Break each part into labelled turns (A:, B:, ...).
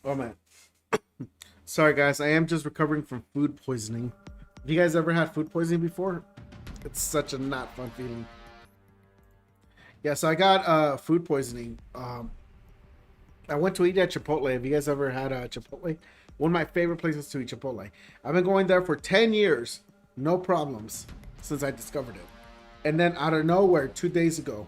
A: Oh man. Sorry guys, I am just recovering from food poisoning. Have you guys ever had food poisoning before? It's such a not fun feeling. Yeah, so I got food poisoning. I went to eat at Chipotle. Have you guys ever had Chipotle? One of my favorite places to eat Chipotle. I've been going there for 10 years, no problems since I discovered it. And then out of nowhere, 2 days ago,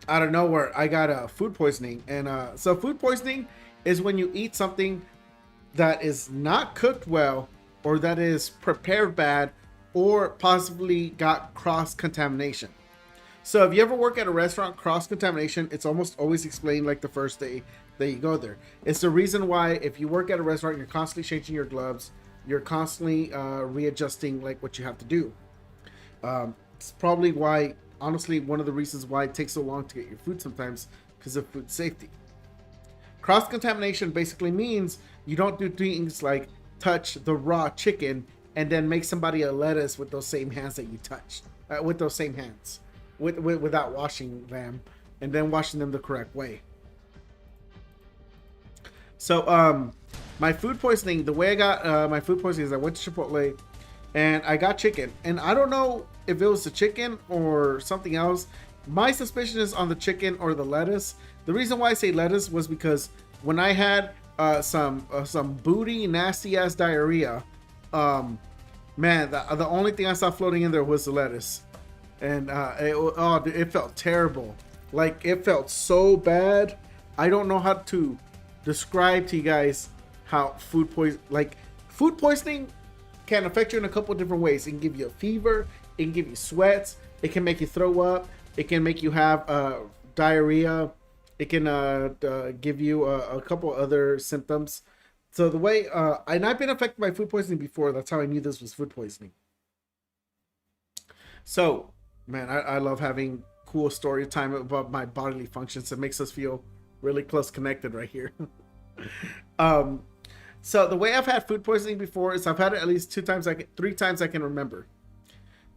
A: I got food poisoning. And so food poisoning is when you eat something that is not cooked well, or that is prepared bad, or possibly got cross contamination. So if you ever work at a restaurant, cross contamination, it's almost always explained like the first day that you go there. It's the reason why if you work at a restaurant, you're constantly changing your gloves, you're constantly readjusting like what you have to do. It's probably why, honestly, one of the reasons why it takes so long to get your food sometimes, because of food safety. Cross contamination basically means you don't do things like touch the raw chicken and then make somebody a lettuce with those same hands that you touched, with those same hands, without washing them and then washing them the correct way. So, my food poisoning, the way I got my food poisoning is I went to Chipotle and I got chicken. And I don't know if it was the chicken or something else. My suspicion is on the chicken or the lettuce. The reason why I say lettuce was because when I had some booty, nasty ass diarrhea, man, the only thing I saw floating in there was the lettuce. And it felt terrible. Like, it felt so bad. I don't know how to describe to you guys how food poisoning can affect you in a couple of different ways. It can give you a fever, it can give you sweats, it can make you throw up, it can make you have diarrhea, it can give you a couple other symptoms. So the way and I've been affected by food poisoning before. That's how I knew this was food poisoning. So, man, I love having cool story time about my bodily functions. It makes us feel really close connected right here. um, so the way I've had food poisoning before is I've had it at least 3 times I can remember.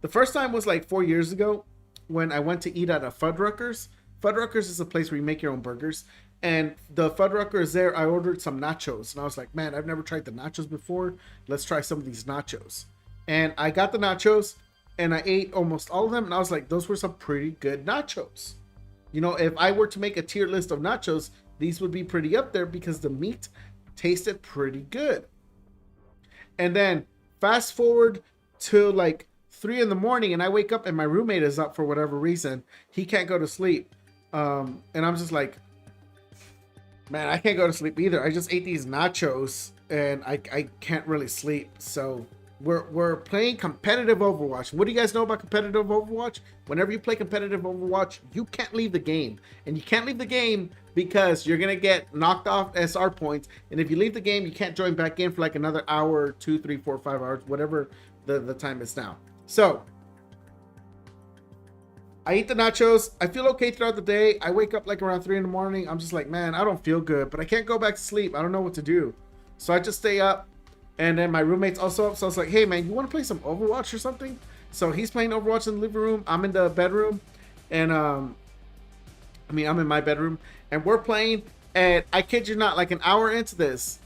A: The first time was like 4 years ago when I went to eat at a Fuddruckers. Fuddruckers is a place where you make your own burgers. And the Fuddruckers there, I ordered some nachos. And I was like, man, I've never tried the nachos before. Let's try some of these nachos. And I got the nachos and I ate almost all of them. And I was like, those were some pretty good nachos. You know, if I were to make a tier list of nachos, these would be pretty up there because the meat tasted pretty good. And then fast forward to like 3 in the morning and I wake up and my roommate is up for whatever reason. He can't go to sleep. And I'm just like, man, I can't go to sleep either. I just ate these nachos and I can't really sleep. So we're playing competitive Overwatch. What do you guys know about competitive Overwatch? Whenever you play competitive Overwatch, you can't leave the game. And you can't leave the game because you're going to get knocked off SR points. And if you leave the game, you can't join back in for like another hour, 2, 3, 4, 5 hours, whatever the time is now. So I eat the nachos. I feel okay throughout the day. I wake up like around 3 in the morning. I'm just like, man, I don't feel good, but I can't go back to sleep. I don't know what to do. So I just stay up. And then my roommate's also up. So I was like, hey, man, you want to play some Overwatch or something? So he's playing Overwatch in the living room. I'm in the bedroom. And, I'm in my bedroom. And we're playing. And I kid you not, like an hour into this,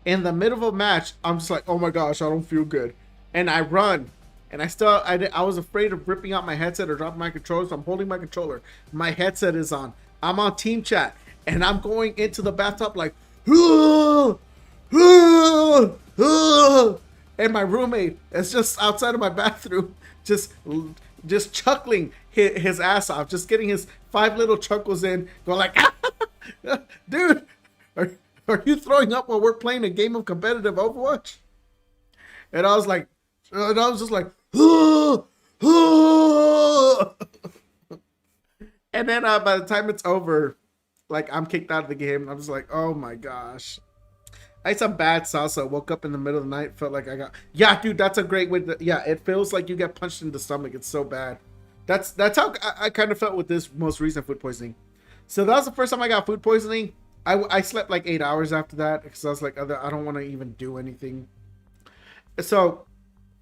A: in the middle of a match, I'm just like, oh my gosh, I don't feel good. And I run. And I was afraid of ripping out my headset or dropping my controller. So I'm holding my controller. My headset is on. I'm on team chat. And I'm going into the bathtub like, and my roommate is just outside of my bathroom, just chuckling his ass off, just getting his 5 little chuckles in, going like, dude, are you throwing up while we're playing a game of competitive Overwatch? And I was like, and I was just like, and then by the time it's over, like I'm kicked out of the game, and I'm just like, oh my gosh. I ate some bad salsa. Woke up in the middle of the night. Felt like I got. Yeah, dude, that's a great way. Yeah, it feels like you get punched in the stomach. It's so bad. That's how I kind of felt with this most recent food poisoning. So that was the first time I got food poisoning. I slept like 8 hours after that because I was like, I don't want to even do anything. So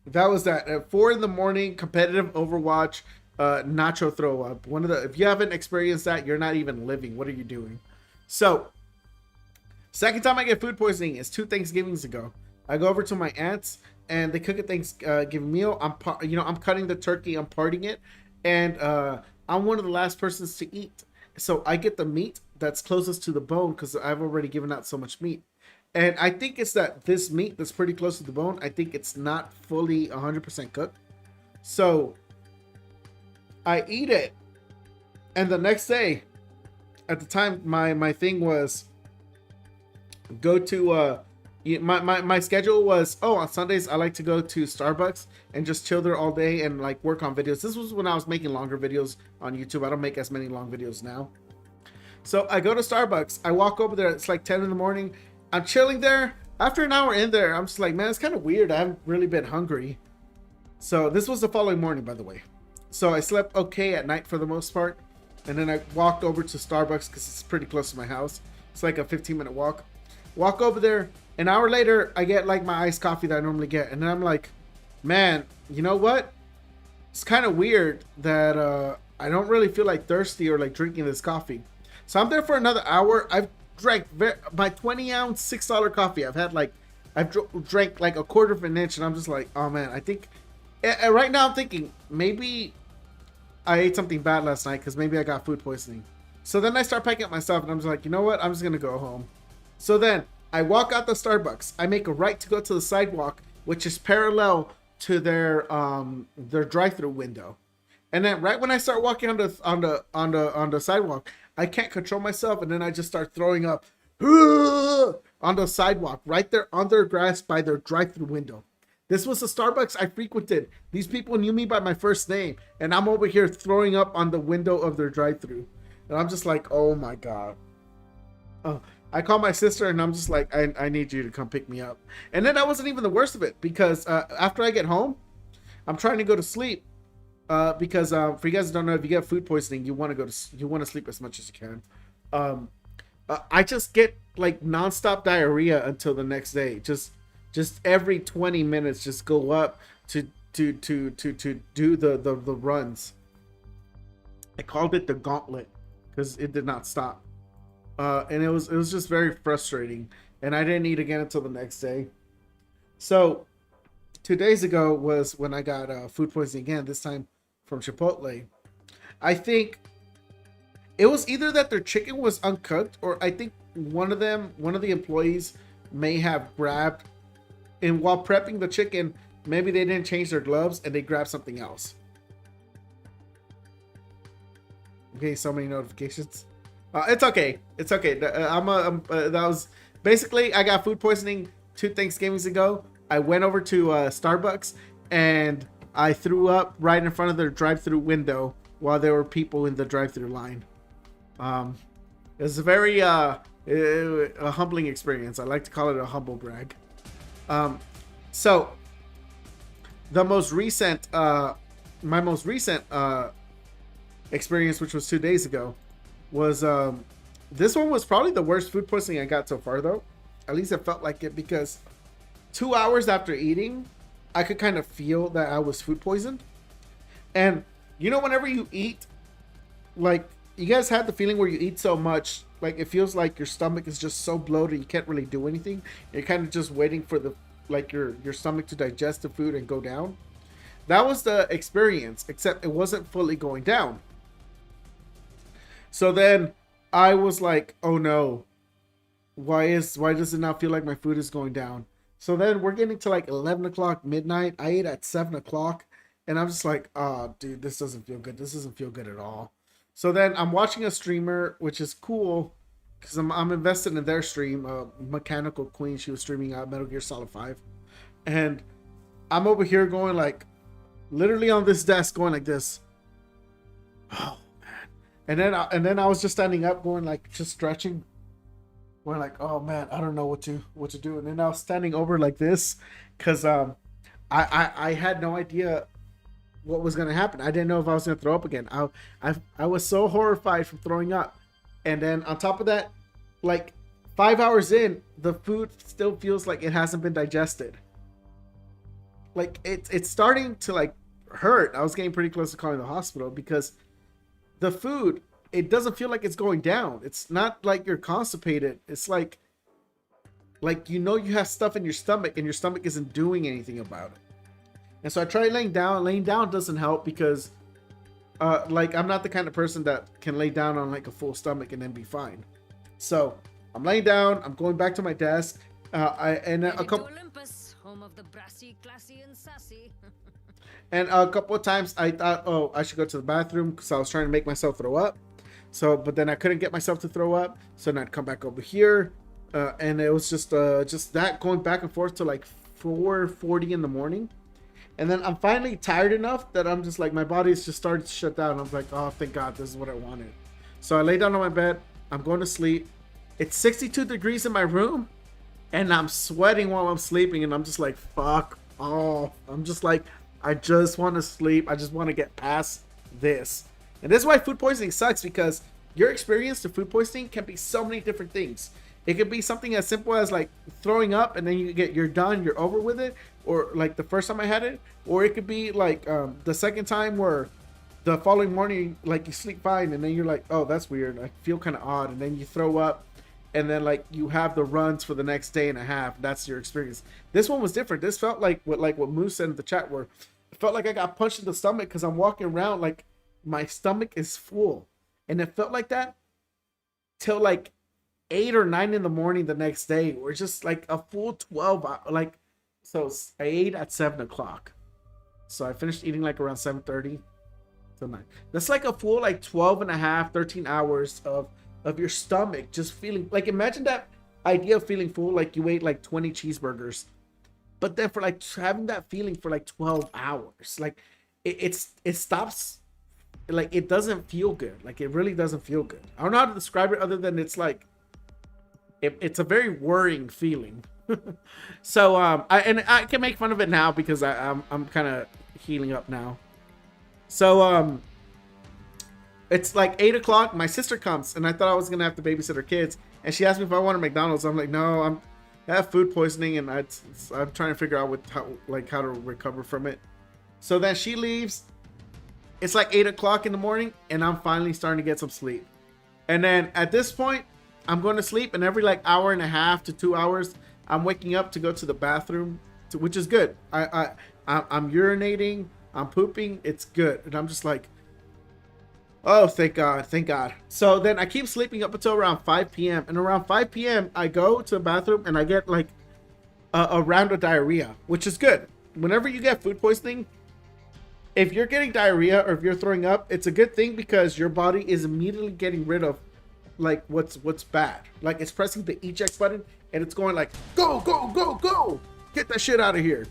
A: that was that. At 4 in the morning, competitive Overwatch. nacho throw up. One of the, if you haven't experienced that, you're not even living. What are you doing? So, second time I get food poisoning is 2 Thanksgivings ago. I go over to my aunt's and they cook a Thanksgiving meal. I'm cutting the turkey, I'm parting it, and I'm one of the last persons to eat. So I get the meat that's closest to the bone because I've already given out so much meat. And I think it's that this meat that's pretty close to the bone, I think it's not fully 100% cooked. So I eat it. And the next day, at the time, my thing was go to my schedule was, on Sundays I like to go to Starbucks and just chill there all day and like work on videos. This was when I was making longer videos on YouTube. I don't make as many long videos now. So I go to Starbucks. I walk over there. It's like 10 in the morning. I'm chilling there. After an hour in there, I'm just like, man, it's kind of weird. I haven't really been hungry. So this was the following morning, by the way. So I slept okay at night for the most part. And then I walked over to Starbucks because it's pretty close to my house. It's like a 15-minute walk. Walk over there. An hour later, I get like my iced coffee that I normally get. And then I'm like, man, you know what? It's kind of weird that I don't really feel like thirsty or like drinking this coffee. So I'm there for another hour. I've drank my 20-ounce $6 coffee. I've drank like a quarter of an inch, and I'm just like, oh man, I think right now I'm thinking maybe I ate something bad last night because maybe I got food poisoning. So then I start packing up my stuff, and I'm just like, you know what? I'm just gonna go home. So then I walk out the Starbucks. I make a right to go to the sidewalk, which is parallel to their drive-through window. And then right when I start walking on the sidewalk, I can't control myself, and then I just start throwing up on the sidewalk right there on their grass by their drive-through window. This was the Starbucks I frequented. These people knew me by my first name, and I'm over here throwing up on the window of their drive-through. And I'm just like, oh my God. I call my sister, and I'm just like, I need you to come pick me up. And then that wasn't even the worst of it, because after I get home, I'm trying to go to sleep. Because for you guys who don't know, if you get food poisoning, you want to sleep as much as you can. I just get like nonstop diarrhea until the next day. Just every 20 minutes, just go up to do the runs. I called it the gauntlet because it did not stop, and it was just very frustrating. And I didn't eat again until the next day. So 2 days ago was when I got food poisoning again. This time from Chipotle. I think it was either that their chicken was uncooked, or I think one of the employees may have grabbed, and while prepping the chicken, maybe they didn't change their gloves and they grabbed something else. Okay, so many notifications. It's okay. It's okay. That was basically, I got food poisoning 2 Thanksgivings ago. I went over to Starbucks and I threw up right in front of their drive-through window while there were people in the drive-through line. It was a very a humbling experience. I like to call it a humble brag. So the most recent, my most recent experience, which was 2 days ago, was this one was probably the worst food poisoning I got so far, though. At least it felt like it, because 2 hours after eating, I could kind of feel that I was food poisoned. And you know, whenever you eat, like, you guys had the feeling where you eat so much, like, it feels like your stomach is just so bloated you can't really do anything. You're kind of just waiting for the, like, your stomach to digest the food and go down. That was the experience, except it wasn't fully going down. So then I was like, oh no, why does it not feel like my food is going down? So then we're getting to like 11 o'clock midnight. I ate at 7 o'clock, and I'm just like, oh dude, this doesn't feel good. This doesn't feel good at all. So then I'm watching a streamer, which is cool because I'm invested in their stream. Mechanical Queen, she was streaming out Metal Gear Solid 5, and I'm over here going like, literally on this desk going like this. Oh man. And then I was just standing up going like, just stretching. We're like, oh man, I don't know what to do. And then I was standing over like this because I had no idea what was gonna happen. I didn't know if I was gonna throw up again. I was so horrified from throwing up. And then on top of that, like 5 hours in, the food still feels like it hasn't been digested. Like it's starting to like hurt. I was getting pretty close to calling the hospital because the food, it doesn't feel like it's going down. It's not like you're constipated. It's like you know you have stuff in your stomach and your stomach isn't doing anything about it. And so I tried laying down. Laying down doesn't help because like I'm not the kind of person that can lay down on like a full stomach and then be fine. So I'm laying down. I'm going back to my desk. And a couple.
B: Olympus, home of the brassy, classy, and sassy.
A: And a couple of times I thought, oh, I should go to the bathroom because I was trying to make myself throw up. So, but then I couldn't get myself to throw up. So then I'd come back over here, and it was just that going back and forth to like 4:40 in the morning. And then I'm finally tired enough that I'm just like, my body's just started to shut down. I'm like, oh, thank God, this is what I wanted. So I lay down on my bed. I'm going to sleep. It's 62 degrees in my room, and I'm sweating while I'm sleeping. And I'm just like, fuck off. I'm just like, I just want to sleep. I just want to get past this. And this is why food poisoning sucks, because your experience to food poisoning can be so many different things. It could be something as simple as like throwing up and then you're done, you're over with it. Or like the first time I had it. Or it could be like the second time where the following morning, like you sleep fine and then you're like, oh, that's weird. I feel kind of odd. And then you throw up and then like you have the runs for the next day and a half. That's your experience. This one was different. This felt like what Moose said in the chat, where it felt like I got punched in the stomach because I'm walking around like my stomach is full. And it felt like that till like 8 or 9 in the morning the next day. Or just like a full 12 like, so I ate at 7 o'clock. So I finished eating like around 7:30 till 9. That's like a full like 12 and a half, 13 hours of your stomach just feeling like, imagine that idea of feeling full, like you ate like 20 cheeseburgers, but then for like having that feeling for like 12 hours, like it stops, like it doesn't feel good. Like it really doesn't feel good. I don't know how to describe it other than it's like it's a very worrying feeling. So I can make fun of it now because I'm kind of healing up now. So it's like 8 o'clock. My sister comes, and I thought I was gonna have to babysit her kids, and she asked me if I wanted McDonald's. I'm like, no, I have food poisoning, and I'm trying to figure out how to recover from it. So then she leaves. It's like 8 o'clock in the morning, and I'm finally starting to get some sleep. And then at this point, I'm going to sleep, and every like hour and a half to 2 hours, I'm waking up to go to the bathroom, which is good. I'm urinating, I'm pooping, it's good. And I'm just like, oh, thank God, thank God. So then I keep sleeping up until around 5 p.m. And around 5 p.m., I go to the bathroom and I get like a round of diarrhea, which is good. Whenever you get food poisoning, if you're getting diarrhea or if you're throwing up, it's a good thing because your body is immediately getting rid of like what's bad. Like it's pressing the eject button and it's going like, go, go, go, go, get that shit out of here.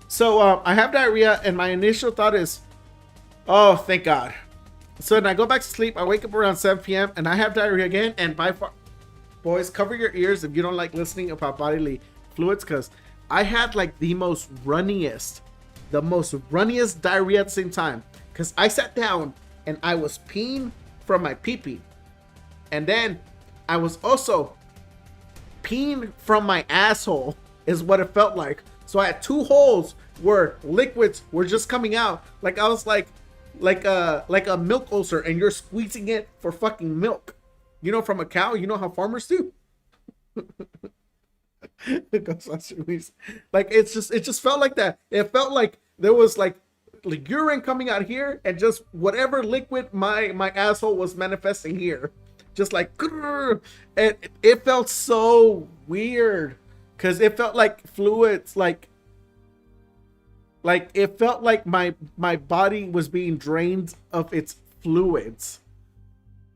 A: So I have diarrhea and my initial thought is, oh, thank God. So then I go back to sleep. I wake up around 7 p.m. and I have diarrhea again. And by far, boys, cover your ears if you don't like listening about bodily fluids, because I had like the most runniest diarrhea at the same time. Because I sat down and I was peeing from my pee-pee. And then I was also peeing from my asshole is what it felt like. So I had two holes where liquids were just coming out. Like I was like a milk ulcer and you're squeezing it for fucking milk. You know, from a cow, you know how farmers do? Like it just felt like that. It felt like there was like urine coming out here and just whatever liquid my asshole was manifesting here. Just like, and it felt so weird because it felt like fluids, like it felt like my body was being drained of its fluids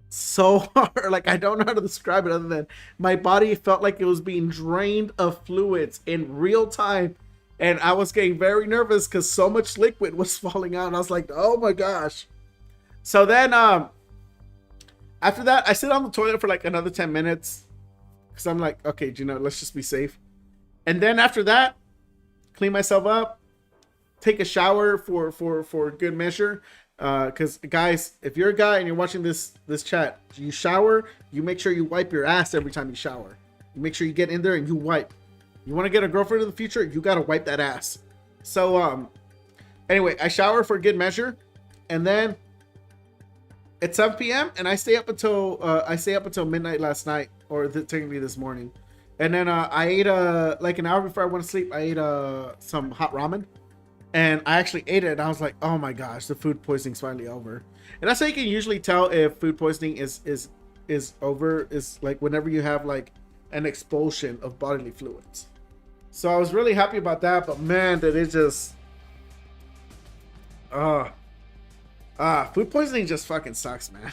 A: so hard. Like I don't know how to describe it other than my body felt like it was being drained of fluids in real time, and I was getting very nervous because so much liquid was falling out and I was like, oh my gosh. So then after that, I sit on the toilet for like another 10 minutes because I'm like, okay, you know, let's just be safe. And then after that, clean myself up, take a shower for good measure. Because guys, if you're a guy and you're watching this chat, you shower, you make sure you wipe your ass every time you shower. You make sure you get in there and you wipe. You want to get a girlfriend in the future, you got to wipe that ass. So Anyway, I shower for good measure, and then it's 7 p.m. and I stay up until midnight last night, or technically this morning. And then I ate like an hour before I went to sleep. I ate some hot ramen, and I actually ate it, and I was like, oh my gosh, the food poisoning's finally over. And that's how you can usually tell if food poisoning is over, is like whenever you have like an expulsion of bodily fluids. So I was really happy about that, but man, that it just food poisoning just fucking sucks, man.